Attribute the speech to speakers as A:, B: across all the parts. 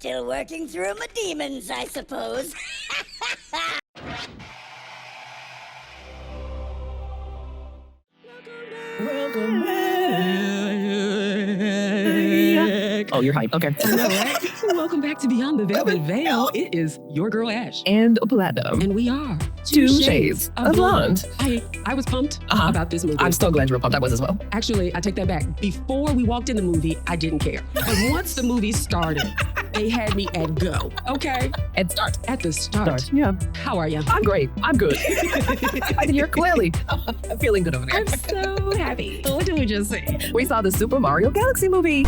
A: Still working through my demons, I suppose.
B: Welcome back. Oh, you're hype. Okay.
C: I know, right? Welcome back to Beyond the Velvet Veil. It is your girl Ash.
B: And Platinum.
C: And we are
B: Two Shades of Blonde.
C: I was pumped about this movie.
B: I'm so glad you were pumped. I was as well.
C: Actually, I take that back. Before we walked in the movie, I didn't care. But once the movie started, they had me at go. Okay?
B: At the start.
C: Yeah. How are you?
B: I'm great. I'm good. You're clearly feeling good over there.
C: I'm so happy. What did we just see?
B: We saw the Super Mario Galaxy movie.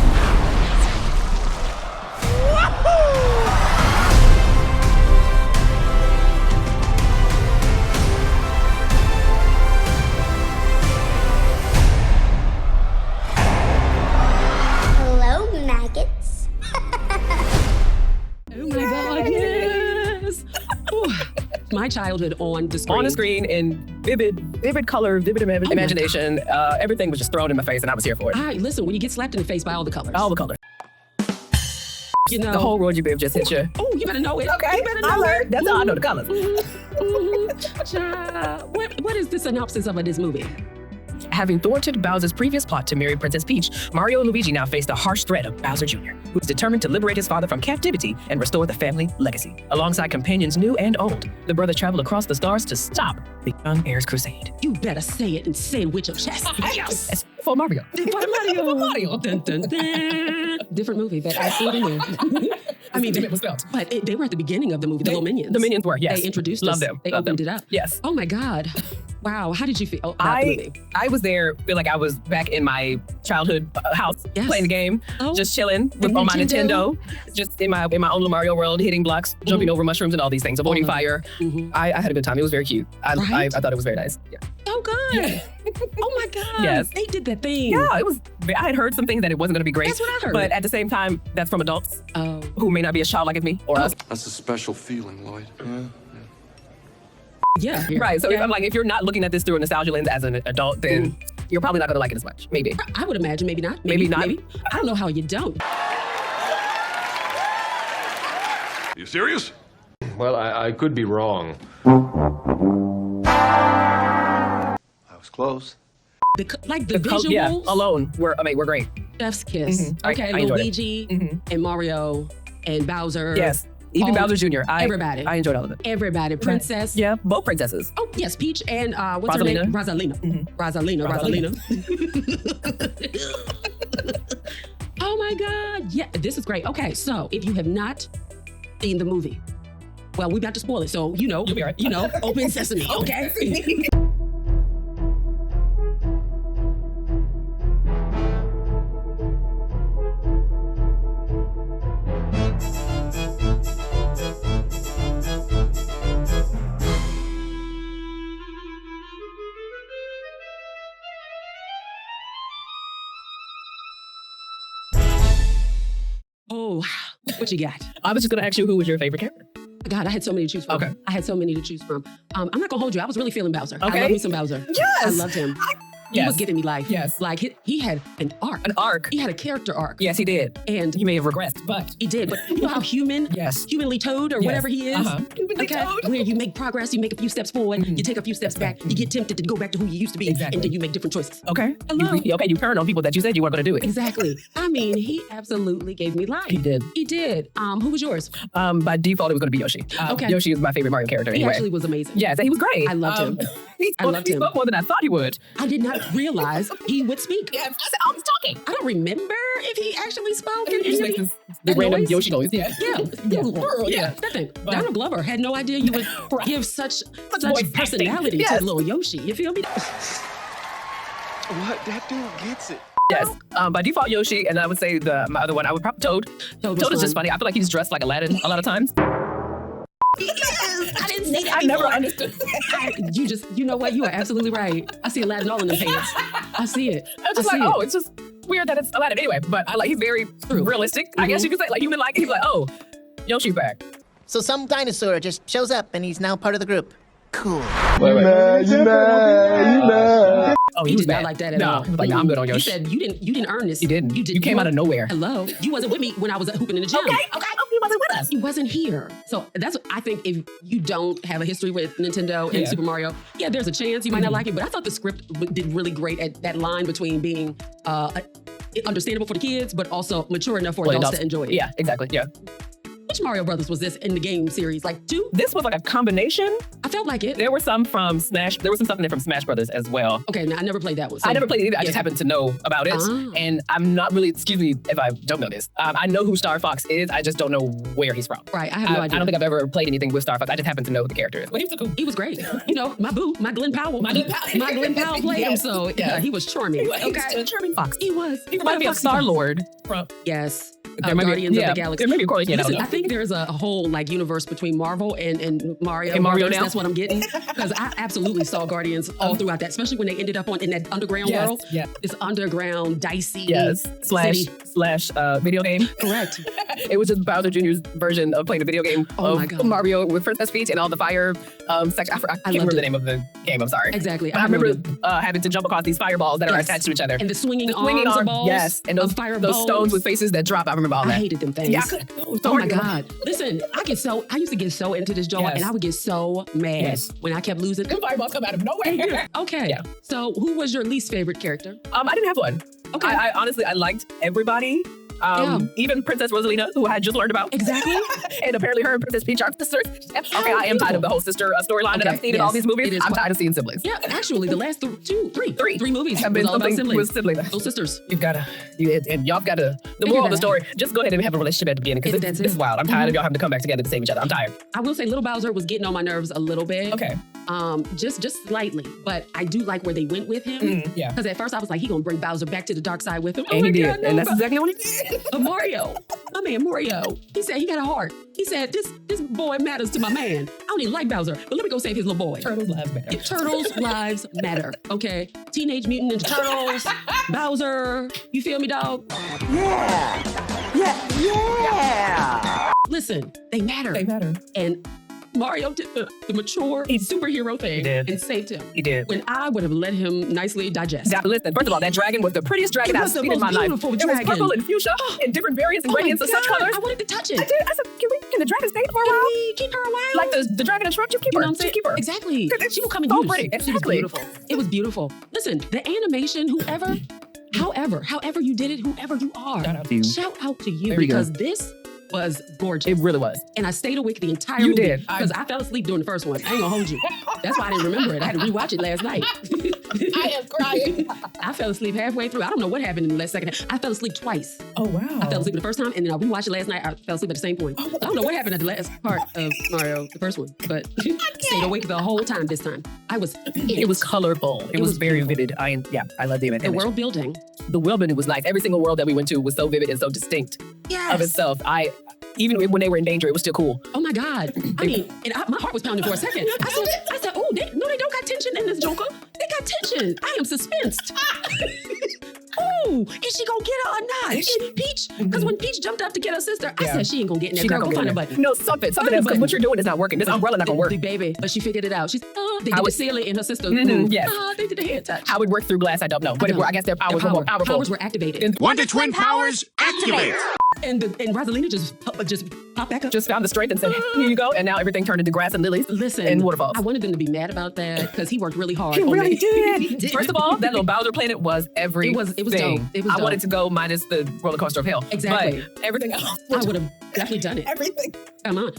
A: Hello, maggots.
C: Oh my God, yes. Ooh. My childhood on the screen.
B: On the screen in vivid color, vivid imagination. Everything was just thrown in my face and I was here for it.
C: Listen, when you get slapped in the face by all the colors.
B: All the colors.
C: You know.
B: The whole Roy G. Biv just hit you.
C: Oh, you better know it.
B: Okay.
C: You better know it.
B: That's all I know, the colors.
C: What is the synopsis of this movie?
B: Having thwarted Bowser's previous plot to marry Princess Peach, Mario and Luigi now face the harsh threat of Bowser Jr., who is determined to liberate his father from captivity and restore the family legacy. Alongside companions new and old, the brothers travel across the stars to stop the young heir's crusade.
C: You better say it and say it with your chest. Yes!
B: It's for Mario.
C: For Mario. Dun, dun, dun. Different movie, but I see it in there. I mean,
B: it was felt.
C: But they were at the beginning of the movie, the little minions.
B: The minions were, yes.
C: They introduced
B: Love
C: us.
B: them.
C: They
B: Love
C: opened
B: them.
C: it up.
B: Yes.
C: Oh my God. Wow. How did you feel about the movie?
B: I was there, feel like I was back in my childhood house playing the game, just chilling on my Nintendo, just in my own little Mario world, hitting blocks, jumping over mushrooms and all these things, avoiding fire. I had a good time. It was very cute. I thought it was very nice. Yeah.
C: So good.
B: Yeah.
C: Oh my God.
B: Yes.
C: They did that thing.
B: Yeah, it was. I had heard some things that it wasn't going to be great.
C: That's what I heard.
B: But at the same time, that's from adults who may not be as childlike as me or us.
D: That's a special feeling, Lloyd.
C: Yeah.
B: Right. So I'm like, if you're not looking at this through a nostalgia lens as an adult, then you're probably not going to like it as much. Maybe.
C: I would imagine. Maybe not.
B: Maybe not.
C: Maybe. I don't know how you don't.
D: You serious?
E: Well, I could be wrong.
D: I was close.
C: The visuals.
B: Yeah, alone were great.
C: Chef's kiss. Okay,
B: I enjoyed
C: Luigi and Mario and Bowser.
B: Yes. Even Bowser Jr.
C: Everybody.
B: I enjoyed all of it.
C: Everybody. Princess.
B: Yeah, both princesses.
C: Oh, yes, Peach and what's her name? Rosalina. Rosalina. Oh my God. Yeah, this is great. Okay, so if you have not seen the movie, well, we about to spoil it, so
B: You'll be right.
C: Open sesame, okay? Oh, what you got?
B: I was just going to ask you, who was your favorite character?
C: God, I had so many to choose from.
B: Okay.
C: I had so many to choose from. I'm not gonna hold you. I was really feeling Bowser.
B: Okay.
C: I love me some Bowser.
B: Yes.
C: I loved him. He was giving me life.
B: Yes.
C: Like he had an arc.
B: An arc.
C: He had a character arc.
B: Yes, he did.
C: And
B: he may have regressed, but
C: he did. But you know how humanly toad or whatever he is?
B: Humanly toad.
C: Where you make progress, you make a few steps forward, you take a few steps back, you get tempted to go back to who you used to be, and then you make different choices.
B: Okay.
C: Hello.
B: You turn on people that you said you weren't going to do it.
C: Exactly. I mean, he absolutely gave me life.
B: He did.
C: He did. Who was yours?
B: By default, it was going to be Yoshi.
C: Okay.
B: Yoshi is my favorite Mario character
C: He
B: anyway.
C: actually was amazing.
B: Yes, he was great.
C: I loved him.
B: He spoke more than I thought he would.
C: I did not realize he would speak.
B: Yeah, I said, oh, he's talking.
C: I don't remember if he actually spoke.
B: He just makes this random Yoshi noise. Yeah.
C: Yeah. That thing. Donald Glover had no idea you would give such personality to little Yoshi. You feel me?
D: What? That dude gets it.
B: Yes. By default, Yoshi, and I would say my other one, I would probably Toad. Toad is just funny. I feel like he's dressed like Aladdin a lot of times.
C: I didn't see that.
B: I never understood.
C: You know what? You are absolutely right. I see Aladdin all in them pants. I see it.
B: I was just like, oh, it's just weird that it's Aladdin anyway. But he's very realistic. I guess you could say, like, human-like. He's like, oh, Yoshi's back.
F: So some dinosaur just shows up and he's now part of the group.
A: Cool.
B: Oh,
C: He
B: was
C: did not
B: bad.
C: like that at
B: no,
C: all.
B: He was like, no, I'm good on your
C: He
B: shit.
C: said you didn't earn this.
B: You didn't.
C: You
B: You came out of nowhere.
C: Hello. You wasn't with me when I was hooping in the gym.
B: Okay. He wasn't with us.
C: He wasn't here. So that's what I think if you don't have a history with Nintendo and
B: Yeah.
C: Super Mario, yeah, there's a chance you might not like it. But I thought the script did really great at that line between being understandable for the kids, but also mature enough for adults to enjoy it.
B: Yeah, exactly. Yeah.
C: Which Mario Brothers was this in the game series? Like 2?
B: This was like a combination.
C: I felt like it.
B: There were some from Smash. There was some stuff in there from Smash Brothers as well.
C: Okay, now I never played that one. So
B: I never played it either. I
C: yeah.
B: just happened to know about it.
C: Ah.
B: And I'm not really, excuse me if I don't know this. I know who Star Fox is. I just don't know where he's from.
C: Right, I have no idea.
B: I don't think I've ever played anything with Star Fox. I just happen to know who the character is. But he was cool.
C: He was great. You know, my Glenn Powell. My Glenn Powell played him, so yeah, he was charming.
B: He was a charming fox.
C: He was.
B: He reminded me of Star-Lord from
C: Yes.
B: There may be-
C: Guardians
B: yeah,
C: of the Galaxy.
B: there may be a correlation, I don't
C: Listen,
B: know.
C: I think there's a whole like universe between Marvel and Mario.
B: And Mario
C: Brothers.
B: now?
C: That's what I'm getting. Because I absolutely saw Guardians all throughout that, especially when they ended up in that underground
B: Yes,
C: world.
B: yeah.
C: This underground, dicey
B: slash video game.
C: Correct.
B: It was just Bowser Jr.'s version of playing a video game
C: Oh my
B: of
C: God.
B: Mario with Princess Peach and all the fire section. I can't remember the name of the game. I'm sorry.
C: Exactly.
B: But I remember having to jump across these fireballs that are
C: Yes.
B: attached to each other.
C: And the swinging
B: swinging
C: arms of
B: arm,
C: balls.
B: yes, and those
C: of fire
B: those
C: balls.
B: stones with faces that drop. I remember all
C: I
B: that.
C: hated them things.
B: Yeah, it was
C: Oh my
B: horrible.
C: God. Listen, I used to get so into this joint
B: Yes.
C: and I would get so mad
B: Yes.
C: when I kept losing.
B: Them fireballs come out of nowhere.
C: Okay.
B: Yeah.
C: So who was your least favorite character?
B: I didn't have one.
C: Okay.
B: I honestly liked everybody. Even Princess Rosalina, who I had just learned about.
C: Exactly.
B: And apparently her and Princess Peach are sisters. Okay, I am tired of the whole sister storyline that
C: Okay,
B: I've seen in all
C: yes,
B: these movies.
C: it is
B: I'm
C: quite-
B: tired of seeing siblings.
C: Yeah, actually, the last three movies
B: Have
C: was
B: been
C: all about
B: something
C: siblings.
B: with siblings.
C: Those sisters.
B: You've got to, and y'all got to, the moral of the story, just go ahead and have a relationship at the beginning because
C: That's
B: it's
C: it.
B: wild. I'm tired of y'all having to come back together to save each other. I'm tired.
C: I will say Little Bowser was getting on my nerves a little bit.
B: Okay.
C: Just slightly. But I do like where they went with him.
B: Yeah.
C: Because at first I was like, he gonna bring Bowser back to the dark side with him.
B: And
C: my
B: he did.
C: God, no,
B: And that's
C: but-
B: exactly what he did.
C: Mario. My man Mario. He said he got a heart. He said, this boy matters to my man. I don't even like Bowser, but let me go save his little boy.
B: Turtles lives matter.
C: Turtles' lives matter. Okay. Teenage Mutant Ninja Turtles, Bowser. You feel me, dog?
A: Yeah.
C: Listen, they matter.
B: They matter.
C: And Mario did the mature superhero thing
B: He did.
C: and saved him.
B: He did.
C: When I would have let him nicely digest.
B: Now, listen, first of all, that dragon was the prettiest dragon
C: It
B: I've
C: was the
B: seen in my
C: most
B: life.
C: beautiful
B: It was
C: dragon.
B: purple and fuchsia and different variants and
C: Oh my
B: gradients of such
C: God,
B: colors.
C: I wanted to touch it.
B: I did. I said, can the dragon stay for a
C: Can
B: while?
C: we keep her a while?
B: Like the dragon in Shrek, you keep
C: You
B: her.
C: know what I'm saying?
B: Keep her.
C: Exactly.
B: It's
C: She will come in
B: so
C: use.
B: pretty.
C: She was
B: Exactly.
C: beautiful. It was beautiful. Listen, the animation, however you did it, whoever you are,
B: Shout out to you.
C: shout out to you
B: There you go.
C: because this was gorgeous.
B: It really was.
C: And I stayed awake the entire
B: You
C: movie.
B: did.
C: Because I fell asleep during the first one. I ain't gonna hold you. That's why I didn't remember it. I had to rewatch it last night.
B: I am crying.
C: I fell asleep halfway through. I don't know what happened in the last second. I fell asleep twice.
B: Oh, wow.
C: I fell asleep the first time, and then I rewatched it last night. I fell asleep at the same point. So I don't know what happened at the last part of Mario, the first one, but stayed awake the whole time this time. I was
B: It was colorful. It was very vivid. I love the image.
C: the world building.
B: The world building was nice. Every single world that we went to was so vivid and so distinct of itself. Even when they were in danger, it was still cool.
C: Oh my God. I mean, my heart was pounding for a second. I said, oh, they don't got tension in this Joker. They got tension. I am suspensed. Oh, is she gonna get her or not? And Peach, because when Peach jumped up to get her sister, I said she ain't gonna get in there.
B: She's
C: Girl,
B: not
C: go
B: gonna
C: find
B: get
C: a
B: it.
C: button.
B: No, something
C: Find a
B: else. Because
C: button.
B: what you're doing is not working. This umbrella not gonna work.
C: Big baby, but she figured it out. They
B: How
C: did the
B: would-
C: ceiling and her sister.
B: yes.
C: They did the head touch.
B: How it worked through glass, I don't know. But
C: don't.
B: I guess their powers were more powerful.
C: Powers were activated.
F: Wonder Twin powers activate!
C: And Rosalina just popped back up.
B: Just found the strength and said, here you go. And now everything turned into grass and lilies.
C: Listen,
B: and waterfalls.
C: I wanted them to be mad about that because he worked really hard.
B: He
C: on
B: really
C: that.
B: did.
C: He did.
B: First of all, that little Bowser planet was everything.
C: It was dope. It was
B: I
C: dope.
B: wanted to go minus the roller coaster of hell.
C: Exactly.
B: But everything else.
C: I would have definitely done it.
B: Everything.
C: Come on.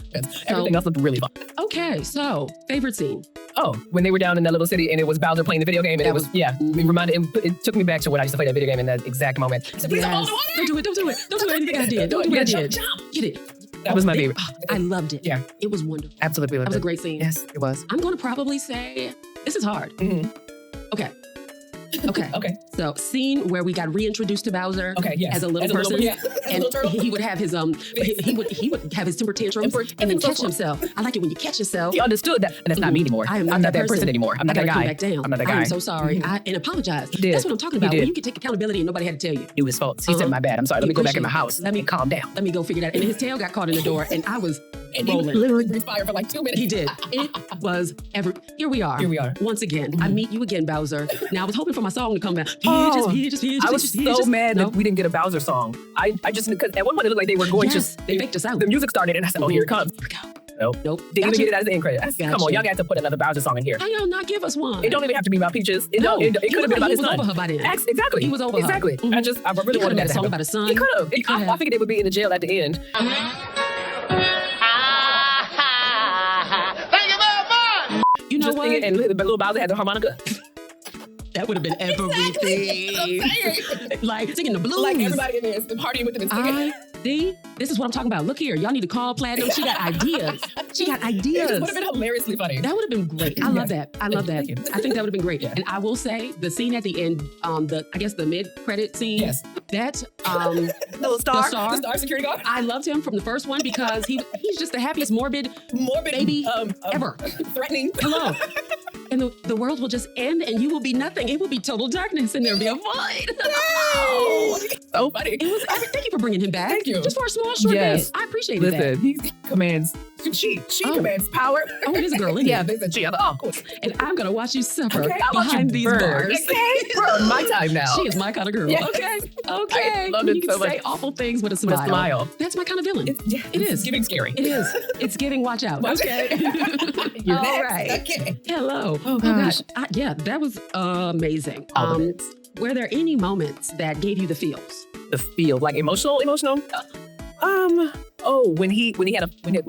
B: Everything else looked really fun.
C: Okay, so favorite scene.
B: Oh, when they were down in that little city and it was Bowser playing the video game and it was it took me back to when I used to play that video game in that exact moment. I said, please
C: Yes. Don't do it. Don't do it. Don't do anything I did. Don't do what I did. Get it.
B: That was my favorite.
C: I loved it.
B: Yeah.
C: It was wonderful.
B: Absolutely.
C: That was a great scene.
B: Yes, it was.
C: I'm going to probably say this is hard.
B: Mhm.
C: Okay.
B: Okay.
C: So scene where we got reintroduced to Bowser
B: Okay, yes.
C: as a little person,
B: yeah. As a
C: and
B: little turtle.
C: he would have his he would have his temper tantrums and then catch himself. I like it when you catch yourself.
B: He understood that, and that's not me anymore.
C: I am
B: I'm not that person anymore. I'm not
C: I
B: that
C: gotta
B: guy.
C: come back down.
B: I'm not that
C: I
B: guy.
C: am so sorry. And apologize.
B: did.
C: That's what I'm talking
B: He
C: about.
B: did.
C: When you can take accountability and nobody had to tell you.
B: It was fault. He said, my bad. I'm sorry. Let me go back in my house.
C: Let me
B: calm down.
C: Let me go figure that out. And his tail got caught in the door, and I was
B: And he
C: rolling.
B: literally breathed fire for like 2 minutes.
C: He did. It was Here we are.
B: Here we are.
C: Once again. I meet you again, Bowser. Now I was hoping for my song to come back.
B: I was so mad that we didn't get a Bowser song. I just, because at one point it looked like they were going
C: Yes,
B: to.
C: they faked us out.
B: The music started and I said, oh, here it comes.
C: Here we go.
B: Nope.
C: Nope.
B: Didn't even
C: Gotcha.
B: get it as the end credit. I said, come on, y'all got to put another Bowser song in here.
C: How y'all not give us one?
B: It don't even have to be about Peaches. It
C: No,
B: could have been about
C: he
B: his
C: was
B: son.
C: over her by then.
B: Exactly.
C: He was over her.
B: Exactly.
C: Mhm.
B: I really
C: He
B: wanted
C: could've
B: that
C: made a
B: to
C: song
B: happen.
C: about his son.
B: He could have.
C: He could
B: I
C: have.
B: figured they would be in the jail at the end.
C: You know
B: Just
C: what?
B: singing, and little Bowser had the harmonica.
C: That would have been everything. Like singing the blues.
B: Like everybody in there is partying with them and singing.
C: See, this is what I'm talking about. Look here, y'all need to call Platinum. She got ideas. She got
B: It
C: ideas.
B: would have been hilariously funny.
C: That would have been great. I love that. I love that.
B: Thank you.
C: I think that would have been great.
B: Yeah.
C: And I will say, the scene at the end, the mid-credit scene.
B: Yes.
C: That
B: Little star.
C: The star.
B: The star security guard.
C: I loved him from the first one because he's just the happiest morbid baby ever.
B: Threatening.
C: Hello. And the world will just end and you will be nothing. It will be total darkness and there'll be a void. Oh.
B: So funny.
C: It was. Thank you for bringing him back.
B: Thank you.
C: Just for a small short
B: Yes.
C: bit. I appreciate that.
B: Listen, he commands. She commands power.
C: Oh, it is a girl, isn't
B: Yeah,
C: it?
B: they said she. I thought, oh, cool.
C: And I'm gonna watch you suffer
B: Okay, I'll watch you
C: behind these
B: burn.
C: bars.
B: Okay, burn. My time now.
C: She is my kind of girl.
B: Yes.
C: Okay.
B: I
C: Okay.
B: loved
C: When
B: it
C: you
B: so
C: can say
B: much.
C: awful things with a
B: With
C: smile.
B: a smile.
C: That's my kind of villain. It is.
B: Giving scary.
C: It is. It's giving watch out.
B: Watch
C: Okay.
B: You're
C: All
B: next.
C: right.
B: Okay.
C: Hello.
B: Oh, gosh.
C: Yeah, that was amazing.
B: All of it.
C: Were there any moments that gave you the feels?
B: The feel, like emotional. When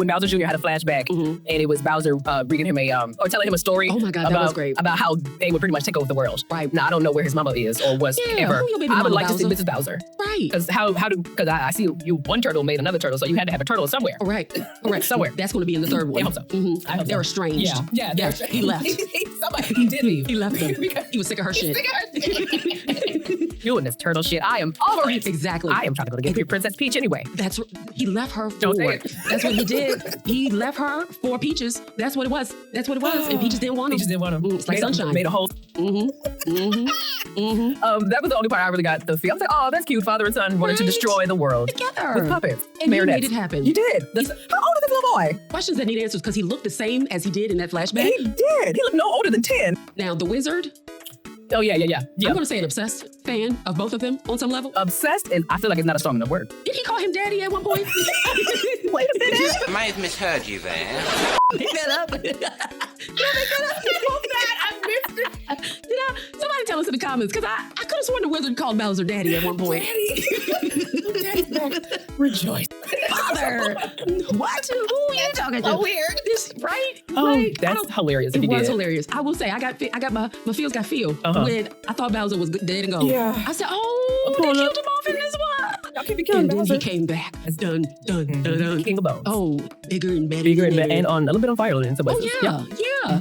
B: Bowser Jr. had a flashback, and it was Bowser reading him or telling him a story.
C: Oh my God, that was great.
B: About how they would pretty much take over the world.
C: Right.
B: Now I don't know where his mama is or was
C: Yeah,
B: ever.
C: who your baby
B: I would
C: mama,
B: like to see
C: Bowser?
B: Mrs. Bowser.
C: Right.
B: Because I see you one turtle made another turtle, so you had to have a turtle somewhere.
C: All right. All right.
B: Somewhere.
C: That's going to be in the third one.
B: Yeah, I hope so.
C: Mhm.
B: I hope
C: They're
B: so.
C: estranged.
B: Yeah.
C: He left.
B: He did leave.
C: He left them.
B: Because
C: He was sick of her shit.
B: you and this turtle shit. I am over it.
C: Exactly.
B: I am trying to go to get your Princess Peach anyway.
C: He left her for.
B: Don't say it.
C: That's what he did. He left her for Peaches. That's what it was. And Peaches didn't want him.
B: Peaches didn't want him.
C: It's like sunshine.
B: Made a whole. That was the only part I really got the feel. I was like, oh, that's cute. Father and son wanted to
C: Right.
B: destroy the world
C: Together.
B: with puppets.
C: And you
B: marionettes.
C: made it happen.
B: You did. How old is this little boy?
C: Questions that need answers because he looked the same as he did in that flashback.
B: He did. He looked no older than 10.
C: Now, the wizard,
B: Oh, yeah.
C: I'm going to say an obsessed fan of both of them on some level.
B: Obsessed, and I feel like it's not a strong enough word.
C: Did he call him daddy at one point?
B: Wait a minute.
F: I may have misheard you there.
C: Pick that up. Did somebody tell us in the comments? Because I could have sworn the wizard called Bowser daddy at one point.
B: Daddy's back. Rejoice.
C: Father. What? Who are you talking to?
B: So weird.
C: Right?
B: Oh,
C: Right.
B: that's hilarious. If
C: It
B: he
C: was
B: did.
C: hilarious. I will say, I got my feels got feel when I thought Bowser was dead and gone.
B: Yeah.
C: I said, oh, they killed him off in this one.
B: Y'all can't be killing
C: And then
B: Bowser.
C: he came back. Dun, dun, dun, dun.
B: King of Bones.
C: Oh, bigger and better.
B: Bigger and,
C: than ever.
B: and on a little bit on fire in some
C: Oh
B: places.
C: yeah, yeah.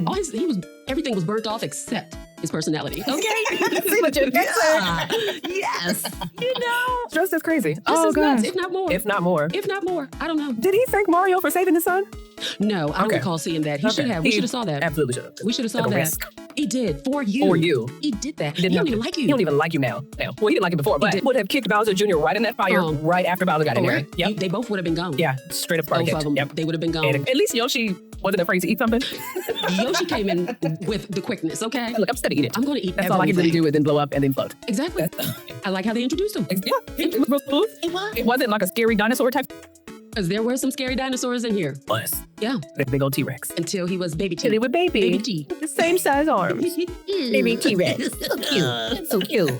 C: Everything was burnt off except his personality. Okay.
B: See what you're
C: Yeah. Yes. You know,
B: Just as crazy.
C: this
B: Oh,
C: is nuts,
B: gosh.
C: if not more.
B: If not more.
C: If not more, I don't know.
B: Did he thank Mario for saving his son?
C: No, I don't
B: Okay.
C: recall seeing that. He
B: Okay.
C: should have. We should have saw that.
B: Absolutely should have.
C: We should have saw
B: Like a
C: that.
B: risk.
C: He did for you.
B: For you.
C: He did that. He
B: Didn't
C: don't
B: have
C: even
B: to.
C: like you.
B: He don't even like you now. Well, he didn't like it before, but
C: did.
B: would have kicked Bowser Jr. right in that fire right after Bowser got in there.
C: Right?
B: Yep.
C: They both would have been gone.
B: Yeah, straight up fire
C: Both
B: kicked.
C: of them.
B: Yep.
C: They would have been gone.
B: And at least Yoshi wasn't afraid to eat something.
C: Yoshi came in with the quickness. Okay.
B: Look, I'm just gonna eat it.
C: I'm going to eat
B: That's all I can really
C: everything.
B: do is then blow up and then float.
C: Exactly. I like how they introduced him.
B: Yeah, it was real smooth.
C: It was.
B: It wasn't like a scary dinosaur type.
C: Because there were some scary dinosaurs in here.
B: Was.
C: Yeah.
B: That big old T-Rex.
C: Until he was baby T.
B: Till he was baby.
C: Baby T.
B: The same size arms. Baby T-Rex. So cute. So cute.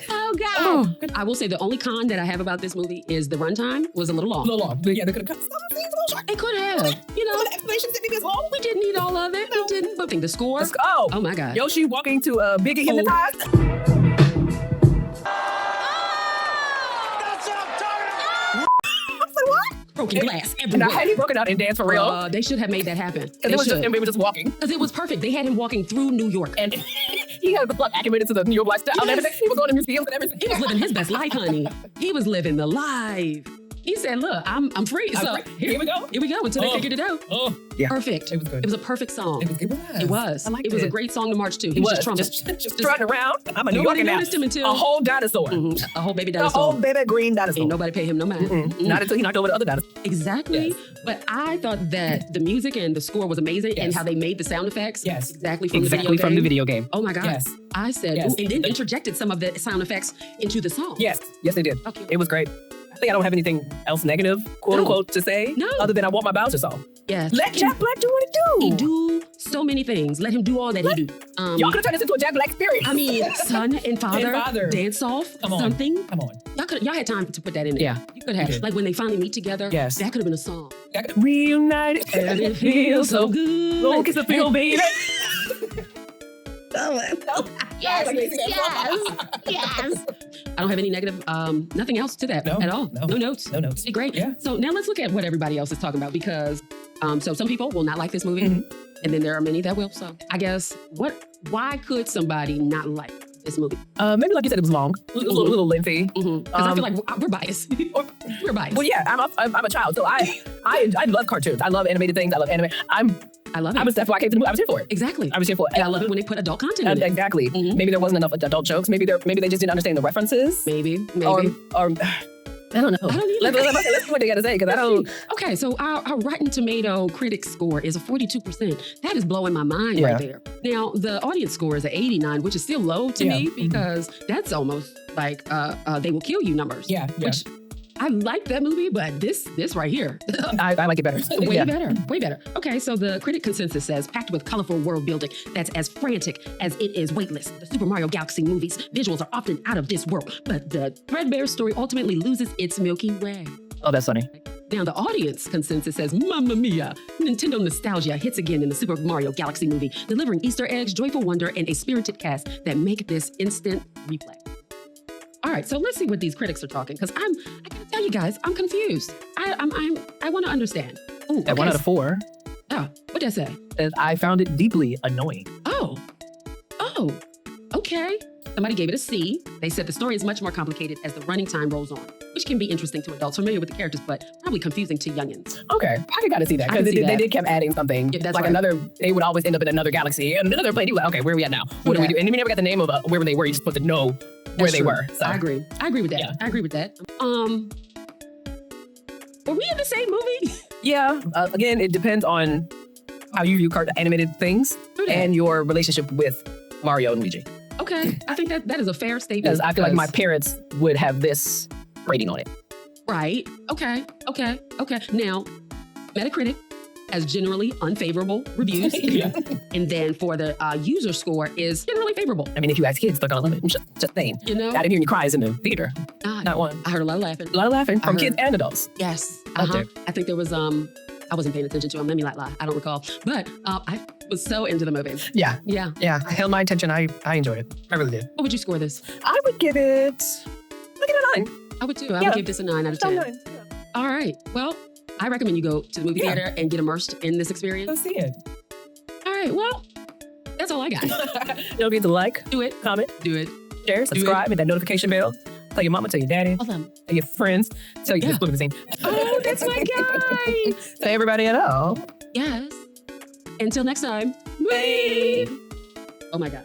C: Oh, God.
B: Oh.
C: I will say the only con that I have about this movie is the runtime was a little long.
B: A little long. Yeah, they could have cut some things a little short.
C: It could have. You know,
B: The explanations didn't be as long.
C: we didn't need all of it. We didn't. But I think the score.
B: Oh.
C: Oh, my God.
B: Yoshi walking to Biggie hypnotized.
C: Broken glass
B: And
C: everywhere.
B: had he broken out and danced for real?
C: They should have made that happen.
B: And
C: They
B: it was just,
C: should.
B: and we were just walking.
C: Because it was perfect. They had him walking through New York.
B: And he had the plug acclimated to the New York lifestyle and
C: Yes.
B: everything. He was going to museums and everything.
C: He was living his best life, honey. He was living the life. He said, "Look, I'm free. So
B: Here we go.
C: Here we go until they figured it out.
B: Oh, yeah.
C: Perfect.
B: It was good.
C: It was a perfect song.
B: It was. I liked
C: It was a great song to march to. He was just trumpet.
B: Just strutting around. I'm a New
C: Nobody
B: Yorker now.
C: noticed him until
B: A whole dinosaur.
C: a whole baby
B: A
C: dinosaur.
B: whole baby green dinosaur.
C: Ain't nobody pay him no mind.
B: Not until he knocked over the other dinosaur.
C: Exactly.
B: Yes.
C: But I thought that the music and the score was amazing and
B: Yes.
C: how they made the sound effects.
B: Yes.
C: Exactly from
B: the video game.
C: Oh my God.
B: Yes.
C: I said,
B: Yes.
C: ooh, and then interjected some of the sound effects into the song.
B: Yes, they did.
C: Okay.
B: It was great. I think I don't have anything else negative, quote unquote, to say.
C: No.
B: Other than I want my Bowser song.
C: Yes.
B: Let Jack Black do what he
C: He
B: do.
C: do so many things. Let him do all that he do.
B: Y'all could have turned this into a Jack Black experience.
C: I mean, son and father, dance off,
B: Come on.
C: something.
B: Come on.
C: Y'all had time to put that in there.
B: Yeah.
C: You could have.
B: did.
C: Like when they finally meet together.
B: Yes.
C: That could have been a song.
B: Reunited
C: And it feels so good.
B: Long kiss the feel, baby.
C: Yes. I don't have any negative, nothing else to that
B: No,
C: at all.
B: no.
C: No notes.
B: No notes.
C: Did great.
B: Yeah.
C: So now let's look at what everybody else is talking about because, so some people will not like this movie,
B: Mhm.
C: and then there are many that will. So I guess why could somebody not like this movie?
B: Maybe like you said, it was long. It was a little lengthy.
C: Because I feel like we're biased. We're biased.
B: Well, yeah, I'm a child, so I love cartoons. I love animated things. I love anime.
C: I love it.
B: That's why I came to the movie. I was here for it.
C: Exactly.
B: I was here for it.
C: And I love it when they put adult content in it.
B: Exactly.
C: Mhm.
B: Maybe there wasn't enough adult jokes. Maybe they just didn't understand the references.
C: Maybe.
B: Or I don't know.
C: I don't either.
B: Let's see what they got to say because I don't.
C: Okay, so our Rotten Tomato critic score is a 42%. That is blowing my mind
B: Yeah.
C: right there. Now, the audience score is an 89, which is still low to
B: Yeah.
C: me because that's almost like they will kill you numbers.
B: Yeah.
C: Which I like that movie, but this right here,
B: I like it better.
C: way
B: Yeah.
C: better, way better. Okay, so the critic consensus says, packed with colorful world building that's as frantic as it is weightless. The Super Mario Galaxy movies visuals are often out of this world, but the threadbare story ultimately loses its Milky Way.
B: Oh, that's funny.
C: Now, the audience consensus says, Mamma Mia! Nintendo nostalgia hits again in the Super Mario Galaxy movie, delivering Easter eggs, joyful wonder, and a spirited cast that make this instant replay. All right, so let's see what these critics are talking, because I gotta tell you guys, I'm confused. I want to understand. Ooh,
B: At 1 out of 4,
C: Oh, what'd that say?
B: I found it deeply annoying.
C: Oh, okay. Somebody gave it a C. They said the story is much more complicated as the running time rolls on, which can be interesting to adults familiar with the characters, but probably confusing to youngins.
B: Okay, I can kind of see that
C: I can
B: because
C: see
B: they
C: that.
B: did kept adding something.
C: Yeah, that's
B: like
C: right.
B: they would always end up in another galaxy, another planet. You were like, okay, where are we at now? What do we do? And we never got the name of where they were. You're supposed to know where
C: That's
B: they
C: true.
B: were. So.
C: I agree. I agree with that.
B: Yeah.
C: I agree with that. Were we in the same movie?
B: Yeah. Again, it depends on how you view animated things
C: True that.
B: and your relationship with Mario and Luigi.
C: Okay, I think that is a fair statement.
B: Because I feel like my parents would have this rating on it.
C: Right. Okay. Now, Metacritic has generally unfavorable reviews.
B: Yeah.
C: And then for the user score is generally favorable.
B: I mean, if you ask kids, they're gonna love it. Just saying.
C: You know?
B: I didn't hear any cries in the theater.
C: Ah,
B: Not one.
C: I heard a lot of laughing.
B: A lot of laughing from
C: heard-
B: kids and adults.
C: Yes.
B: Out there.
C: I think there was I wasn't paying attention to them. Let me not lie. I don't recall. But I was so into the movie.
B: Yeah.
C: Yeah.
B: Yeah. I held my attention. I enjoyed it. I really did.
C: What would you score this?
B: I would give it a 9.
C: I would too. I
B: Yeah.
C: would give this a 9 out of 10.
B: 9.
C: All right. Well, I recommend you go to the movie
B: Yeah.
C: theater and get immersed in this experience.
B: Go see it.
C: All right. Well, that's all I got.
B: Don't forget to like,
C: Do it.
B: comment,
C: Do it.
B: share, subscribe, hit that notification bell. Tell your mama, tell your daddy,
C: Hold on.
B: tell your friends, tell your
C: Yeah.
B: split scene.
C: Oh, that's my guy.
B: Tell everybody at all.
C: Yes. Until next time. Bye. Oh my God.